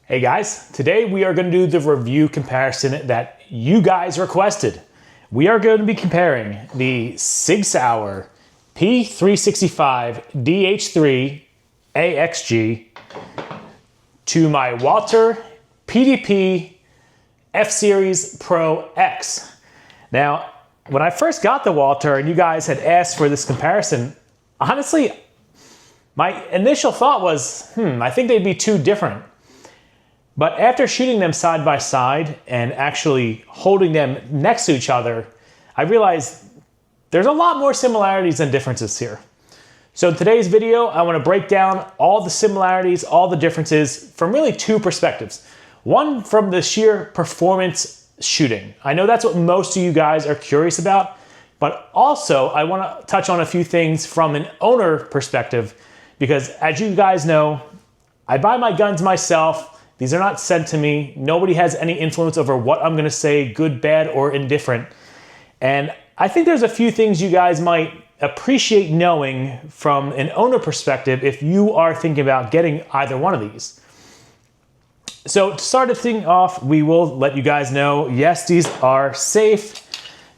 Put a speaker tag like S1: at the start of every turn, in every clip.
S1: Hey guys, today we are going to do the review comparison that you guys requested. We are going to be comparing the Sig Sauer P365 DH3 AXG to my Walther PDP F-Series Pro X. Now, when I first got the Walther and you guys had asked for this comparison, honestly, my initial thought was, I think they'd be too different. But after shooting them side by side and actually holding them next to each other, I realized there's a lot more similarities than differences here. So in today's video, I want to break down all the similarities, all the differences from really two perspectives. One from the sheer performance shooting. I know that's what most of you guys are curious about, but also I want to touch on a few things from an owner perspective, because as you guys know, I buy my guns myself. These are not sent to me. Nobody has any influence over what I'm gonna say, good, bad, or indifferent. And I think there's a few things you guys might appreciate knowing from an owner perspective if you are thinking about getting either one of these. So to start the thing off, we will let you guys know, yes, these are safe.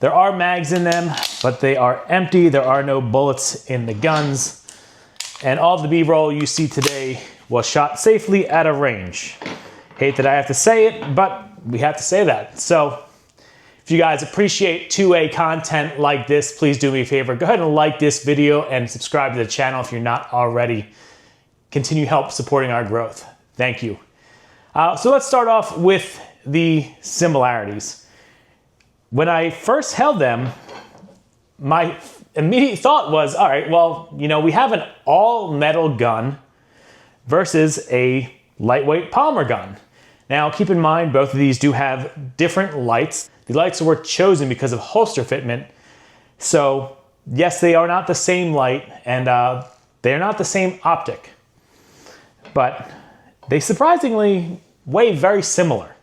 S1: There are mags in them, but they are empty. There are no bullets in the guns. And all of the B-roll you see today was shot safely at a range. Hate that I have to say it, but we have to say that. So if you guys appreciate 2A content like this, please do me a favor. Go ahead and like this video and subscribe to the channel if you're not already. Continue help supporting our growth. Thank you. So let's start off with the similarities. When I first held them, my immediate thought was, all right, well, we have an all metal gun versus a lightweight polymer gun. Now, keep in mind, both of these do have different lights. The lights were chosen because of holster fitment. So yes, they are not the same light and they're not the same optic, but they surprisingly weigh very similar.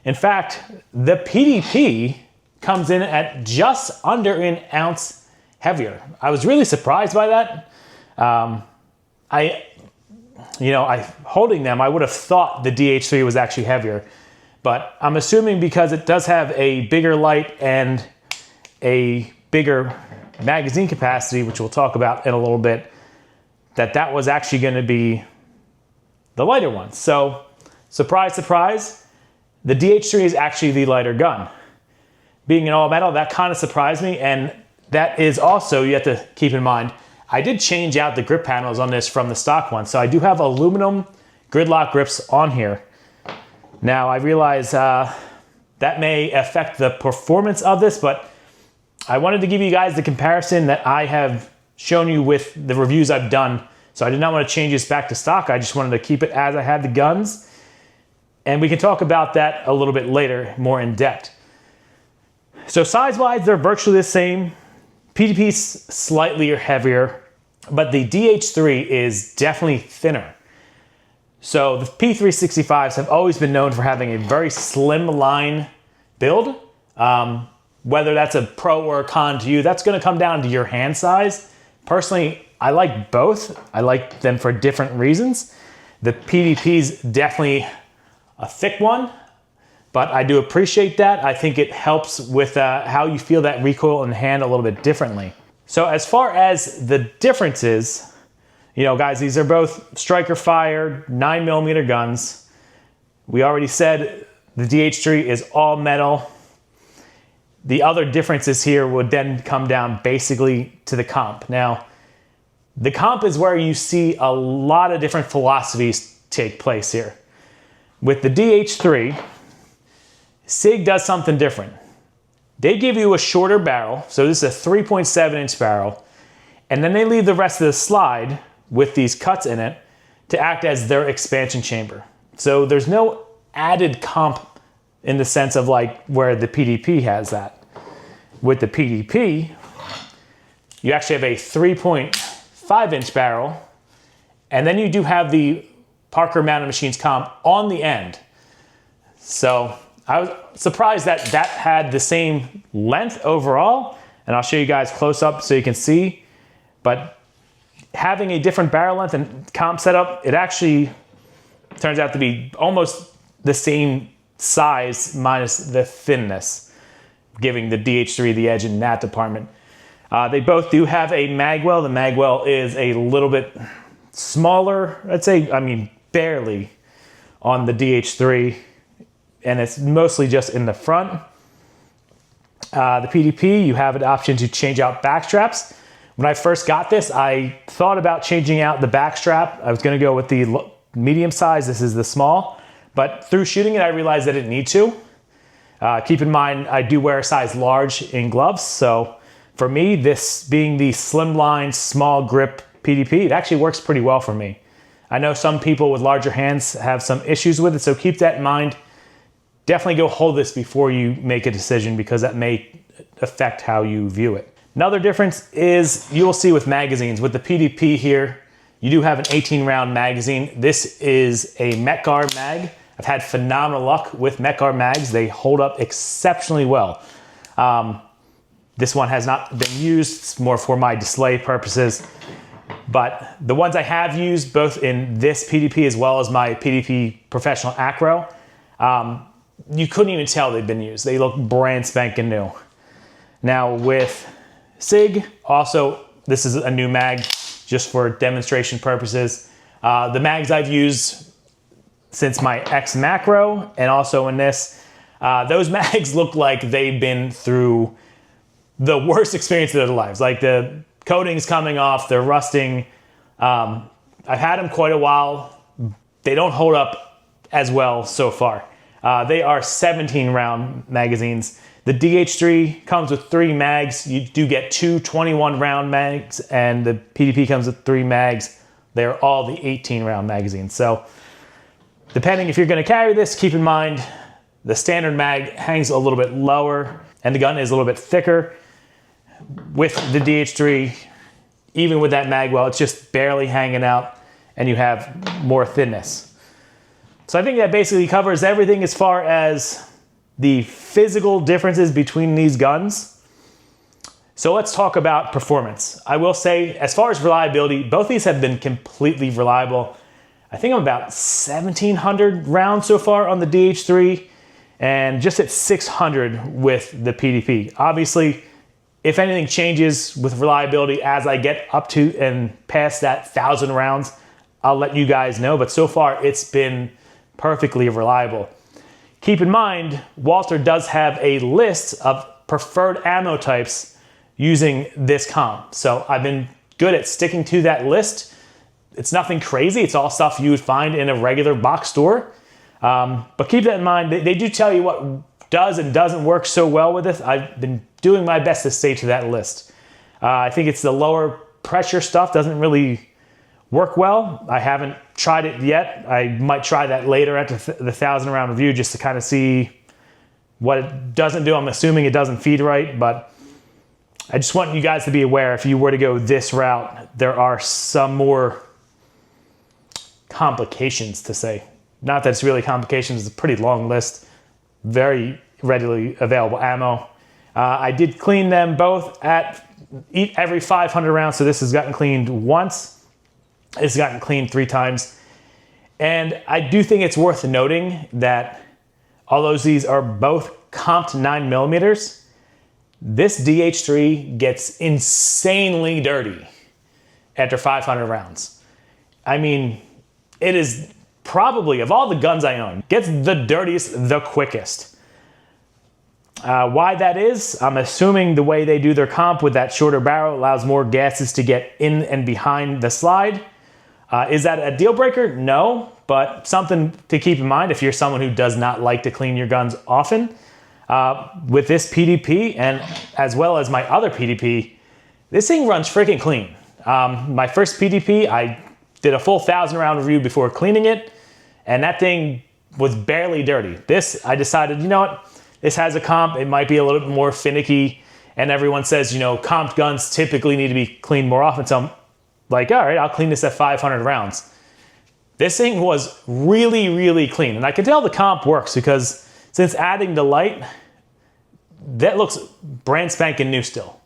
S1: In fact, the PDP comes in at just under an ounce heavier. I was really surprised by that. Holding them, I would have thought the DH3 was actually heavier, but I'm assuming because it does have a bigger light and a bigger magazine capacity, which we'll talk about in a little bit, that was actually going to be the lighter one. So surprise, surprise, the DH3 is actually the lighter gun. Being an all metal, that kind of surprised me, and that is also, you have to keep in mind, I did change out the grip panels on this from the stock one. So I do have aluminum gridlock grips on here. Now I realize that may affect the performance of this, but I wanted to give you guys the comparison that I have shown you with the reviews I've done. So I did not want to change this back to stock. I just wanted to keep it as I had the guns. And we can talk about that a little bit later, more in depth. So size-wise, they're virtually the same. PDP's slightly heavier, but the DH3 is definitely thinner. So the P365s have always been known for having a very slim line build. Whether that's a pro or a con to you, that's going to come down to your hand size. Personally, I like both. I like them for different reasons. The PDP's definitely a thick one, but I do appreciate that. I think it helps with how you feel that recoil in the hand a little bit differently. So as far as the differences, guys, these are both striker fired 9mm guns. We already said the DH3 is all metal. The other differences here would then come down basically to the comp. Now, the comp is where you see a lot of different philosophies take place here. With the DH3, Sig does something different. They give you a shorter barrel, so this is a 3.7-inch barrel, and then they leave the rest of the slide with these cuts in it to act as their expansion chamber. So there's no added comp in the sense of like where the PDP has that. With the PDP, you actually have a 3.5-inch barrel, and then you do have the Parker Mounted Machines comp on the end. So I was surprised that that had the same length overall, and I'll show you guys close up so you can see. But having a different barrel length and comp setup, it actually turns out to be almost the same size minus the thinness, giving the DH3 the edge in that department. They both do have a magwell. The magwell is a little bit smaller, I'd say, I mean, barely on the DH3, and it's mostly just in the front. The PDP, you have an option to change out back straps. When I first got this, I thought about changing out the back strap. I was gonna go with the medium size, this is the small, but through shooting it, I realized I didn't need to. Keep in mind, I do wear a size large in gloves, so for me, this being the slimline, small grip PDP, it actually works pretty well for me. I know some people with larger hands have some issues with it, so keep that in mind. Definitely go hold this before you make a decision because that may affect how you view it. Another difference is you will see with magazines. With the PDP here, you do have an 18 round magazine. This is a Mec-Gar mag. I've had phenomenal luck with Mec-Gar mags. They hold up exceptionally well. This one has not been used. It's more for my display purposes. But the ones I have used, both in this PDP as well as my PDP Professional Acro, you couldn't even tell they've been used. They look brand spanking new. Now with Sig, also, this is a new mag just for demonstration purposes. The mags I've used since my X Macro and also in this, those mags look like they've been through the worst experience of their lives. Like the coating's coming off, they're rusting. I've had them quite a while. They don't hold up as well so far. They are 17 round magazines. The DH3 comes with 3 mags. You do get 2 21 round mags, and the PDP comes with 3 mags. They're all the 18 round magazines. So depending if you're gonna carry this, keep in mind the standard mag hangs a little bit lower and the gun is a little bit thicker. With the DH3, even with that magwell, it's just barely hanging out and you have more thinness. So I think that basically covers everything as far as the physical differences between these guns. So let's talk about performance. I will say, as far as reliability, both these have been completely reliable. I think I'm about 1,700 rounds so far on the DH3 and just at 600 with the PDP. Obviously, if anything changes with reliability as I get up to and past that 1,000 rounds, I'll let you guys know, but so far it's been perfectly reliable. Keep in mind, Walther does have a list of preferred ammo types using this comp. So I've been good at sticking to that list. It's nothing crazy. It's all stuff you would find in a regular box store. But keep that in mind. They do tell you what does and doesn't work so well with this. I've been doing my best to stay to that list. I think it's the lower pressure stuff doesn't really work well. I haven't tried it yet. I might try that later at the 1,000 round review just to kind of see what it doesn't do. I'm assuming it doesn't feed right, but I just want you guys to be aware if you were to go this route, there are some more complications to say. Not that it's really complications, it's a pretty long list. Very readily available ammo. I did clean them both at every 500 rounds, so this has gotten cleaned once. It's gotten cleaned 3 times. And I do think it's worth noting that although these are both comped 9mm, this DH3 gets insanely dirty after 500 rounds. I mean, it is probably, of all the guns I own, gets the dirtiest the quickest. Why that is, I'm assuming the way they do their comp with that shorter barrel allows more gases to get in and behind the slide. Is that a deal breaker? No, but something to keep in mind if you're someone who does not like to clean your guns often. With this PDP and as well as my other PDP, this thing runs freaking clean. My first PDP, I did a full 1,000 round review before cleaning it, and that thing was barely dirty. This, I decided, you know what? This has a comp, it might be a little bit more finicky, and everyone says, you know, comped guns typically need to be cleaned more often, so I'm like, all right, I'll clean this at 500 rounds. This thing was really, really clean, and I can tell the comp works because since adding the light, that looks brand spanking new still.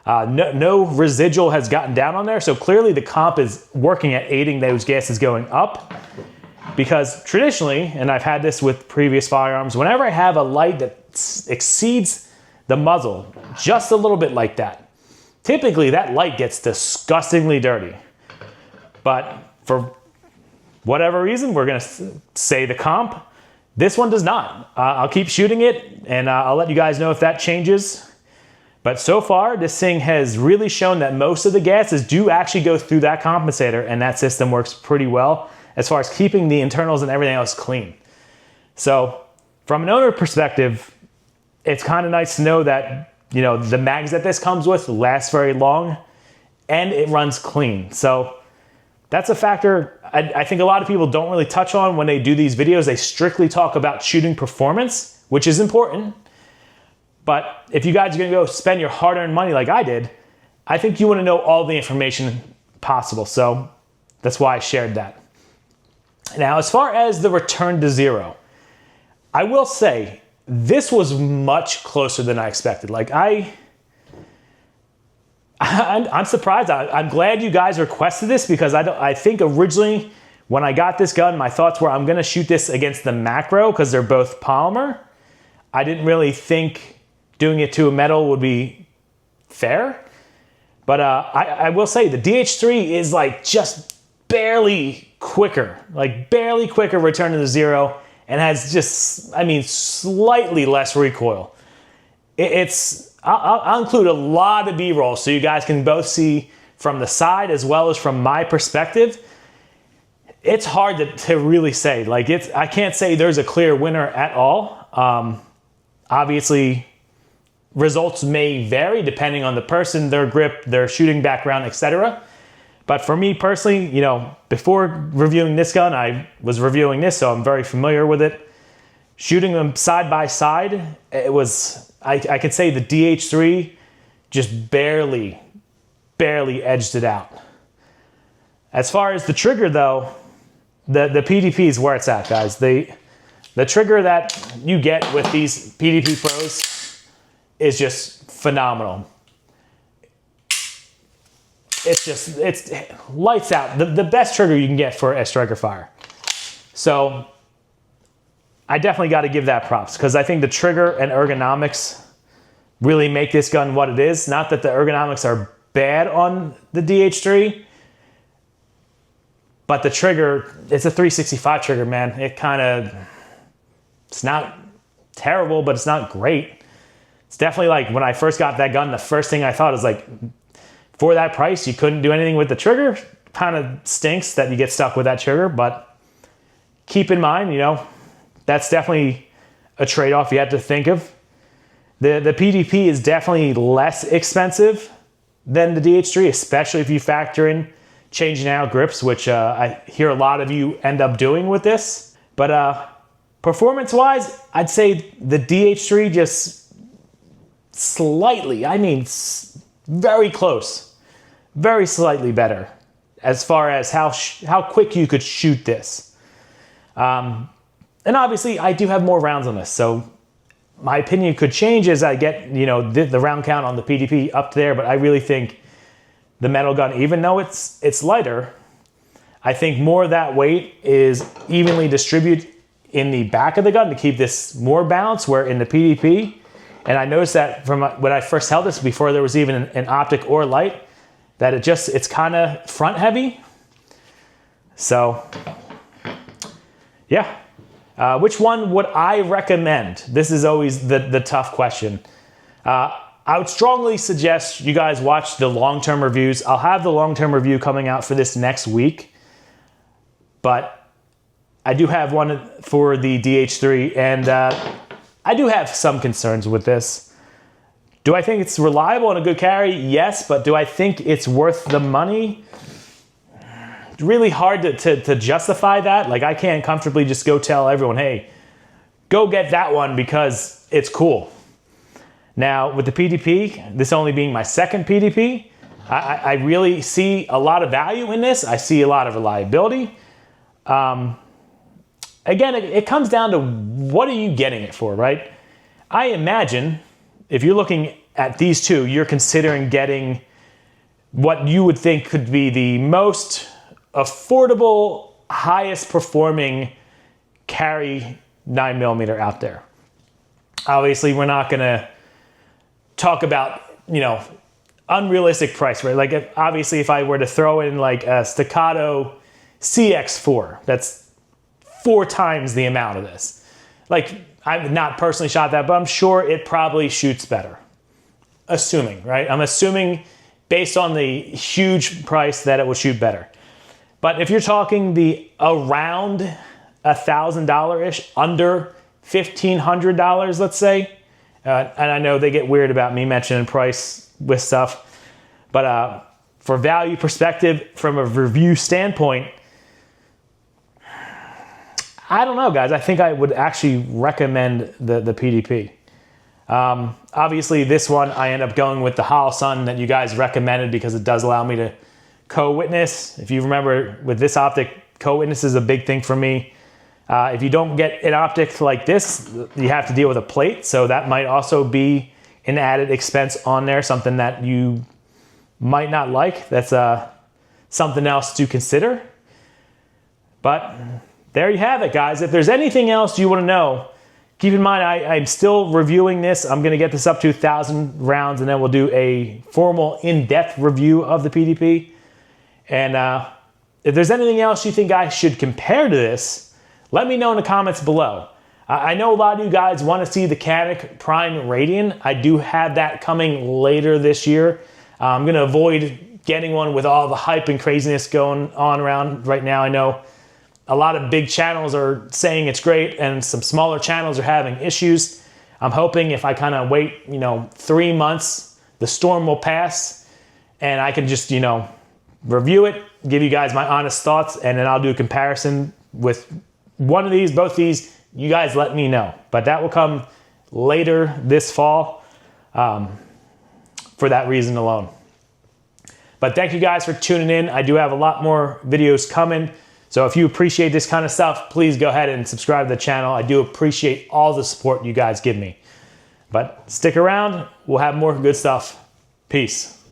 S1: No residual has gotten down on there, so clearly the comp is working at aiding those gases going up. Because traditionally, and I've had this with previous firearms, whenever I have a light that exceeds the muzzle just a little bit like that, typically that light gets disgustingly dirty. But for whatever reason, we're gonna say the comp, this one does not. I'll keep shooting it, and I'll let you guys know if that changes. But so far, this thing has really shown that most of the gases do actually go through that compensator, and that system works pretty well as far as keeping the internals and everything else clean. So from an owner perspective, it's kind of nice to know that, you know, the mags that this comes with last very long and it runs clean. So that's a factor I think a lot of people don't really touch on when they do these videos. They strictly talk about shooting performance, which is important. But if you guys are gonna go spend your hard-earned money like I did, I think you wanna know all the information possible. So that's why I shared that. Now, as far as the return to zero, I will say this was much closer than I expected. Like I'm surprised. I'm glad you guys requested this, because I think originally when I got this gun, my thoughts were I'm gonna shoot this against the macro because they're both polymer. I didn't really think doing it to a metal would be fair. But I will say the DH3 is like just barely quicker, like barely quicker return to zero, and has just, I mean, slightly less recoil. I'll include a lot of B-roll so you guys can both see from the side as well as from my perspective. It's hard to really say. Like I can't say there's a clear winner at all. Obviously, results may vary depending on the person, their grip, their shooting background, etc. But for me personally, you know, before reviewing this gun, I was reviewing this, so I'm very familiar with it. Shooting them side by side, it was, I could say the DH3 just barely edged it out. As far as the trigger though, the PDP is where it's at, guys. The trigger that you get with these PDP Pros is just phenomenal. It's lights out. The best trigger you can get for a striker fire. So I definitely got to give that props, because I think the trigger and ergonomics really make this gun what it is. Not that the ergonomics are bad on the DH3, but the trigger, it's a 365 trigger, man. It's not terrible, but it's not great. It's definitely like when I first got that gun, the first thing I thought is like, for that price, you couldn't do anything with the trigger. Kind of stinks that you get stuck with that trigger, but keep in mind, you know, that's definitely a trade-off you have to think of. The PDP is definitely less expensive than the DH3, especially if you factor in changing out grips, which I hear a lot of you end up doing with this. But performance-wise, I'd say the DH3 just slightly, I mean, very close, very slightly better as far as how quick you could shoot this. And obviously, I do have more rounds on this, so my opinion could change as I get, you know, the round count on the PDP up there. But I really think the metal gun, even though it's lighter, I think more of that weight is evenly distributed in the back of the gun to keep this more balanced. Where in the PDP, and I noticed that from when I first held this, before there was even an optic or light, that it's kind of front heavy. So yeah. Which one would I recommend? This is always the tough question. I would strongly suggest you guys watch the long-term reviews. I'll have the long-term review coming out for this next week. But I do have one for the DH3, and I do have some concerns with this. Do I think it's reliable and a good carry? Yes, but do I think it's worth the money? It's really hard to justify that. Like, I can't comfortably just go tell everyone, hey, go get that one because it's cool. Now, with the PDP, this only being my second PDP, I really see a lot of value in this. I see a lot of reliability. Again, it comes down to what are you getting it for, right? I imagine if you're looking at these two, you're considering getting what you would think could be the most affordable highest performing carry 9mm out there. Obviously, we're not gonna talk about, you know, unrealistic price, right? Like obviously if I were to throw in like a Staccato CX4, that's 4 times the amount of this. Like I've not personally shot that, but I'm sure it probably shoots better. Assuming, right? I'm assuming based on the huge price that it will shoot better. But if you're talking the around $1,000-ish, under $1,500, let's say, and I know they get weird about me mentioning price with stuff, but for value perspective, from a review standpoint, I don't know, guys. I think I would actually recommend the PDP. Obviously, this one I end up going with the Holosun that you guys recommended because it does allow me to co-witness. If you remember, with this optic, co-witness is a big thing for me. If you don't get an optic like this, you have to deal with a plate, so that might also be an added expense on there, something that you might not like. That's something else to consider. But there you have it, guys. If there's anything else you want to know, keep in mind I'm still reviewing this. I'm going to get this up to 1,000 rounds, and then we'll do a formal in-depth review of the PDP. And if there's anything else you think I should compare to this, let me know in the comments below. I know a lot of you guys want to see the Canik Prime Radian. I do have that coming later this year. I'm going to avoid getting one with all the hype and craziness going on around right now. I know a lot of big channels are saying it's great, and some smaller channels are having issues. I'm hoping if I kind of wait, you know, 3 months, the storm will pass, and I can just, you know, review it, give you guys my honest thoughts, and then I'll do a comparison with one of these, both these. You guys let me know, but that will come later this fall for that reason alone. But thank you guys for tuning in. I do have a lot more videos coming. So if you appreciate this kind of stuff, please go ahead and subscribe to the channel. I do appreciate all the support you guys give me. But stick around. We'll have more good stuff. Peace.